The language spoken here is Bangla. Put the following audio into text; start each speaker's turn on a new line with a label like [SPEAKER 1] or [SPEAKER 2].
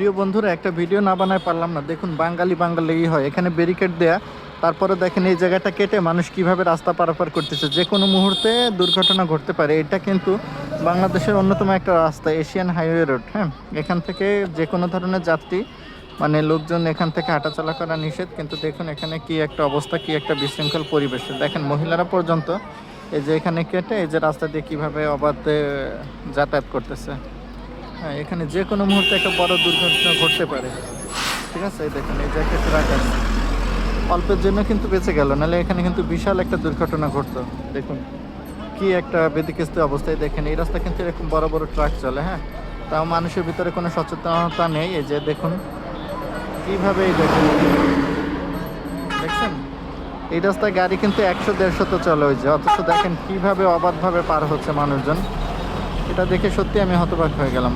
[SPEAKER 1] প্রিয় বন্ধুরা, একটা ভিডিও না বানায় পারলাম না। দেখুন, বাঙালি বাঙালিই হয়। এখানে ব্যারিকেড দেয়া, তারপরে দেখেন এই জায়গাটা কেটে মানুষ কিভাবে রাস্তা পারাপার করতেছে। যে কোনো মুহূর্তে দুর্ঘটনা ঘটতে পারে। এটা কিন্তু বাংলাদেশের অন্যতম একটা রাস্তা, এশিয়ান হাইওয়ে রোড। হ্যাঁ, এখান থেকে যে কোনো ধরনের যাত্রী মানে লোকজন এখান থেকে হাঁটাচলা করা নিষেধ। কিন্তু দেখুন এখানে কি একটা অবস্থা, কি একটা বিশৃঙ্খল পরিবেশ। দেখেন মহিলারা পর্যন্ত এই যে এখানে কেটে এই যে রাস্তা দিয়ে কীভাবে অবাধে যাতায়াত করতেছে। হ্যাঁ, এখানে যে কোনো মুহূর্তে একটা বড় দুর্ঘটনা ঘটতে পারে। ঠিক আছে, এই দেখুন এই যে একটা ট্রাক আছে, অল্পের জন্য কিন্তু বেঁচে গেল, নাহলে এখানে কিন্তু বিশাল একটা দুর্ঘটনা ঘটতো। দেখুন কি একটা বেদিকেস্ত অবস্থায়। দেখেন এই রাস্তা কিন্তু এরকম বড় বড় ট্রাক চলে। হ্যাঁ, তাও মানুষের ভিতরে কোনো সচেতনতা নেই। এই যে দেখুন কীভাবে, এই দেখুন দেখছেন এই রাস্তায় গাড়ি কিন্তু 100-150 তো চলে হয়েছে, অথচ দেখেন কীভাবে অবাধভাবে পার হচ্ছে মানুষজন। এটা দেখে সত্যি আমি হতবাক হয়ে গেলাম।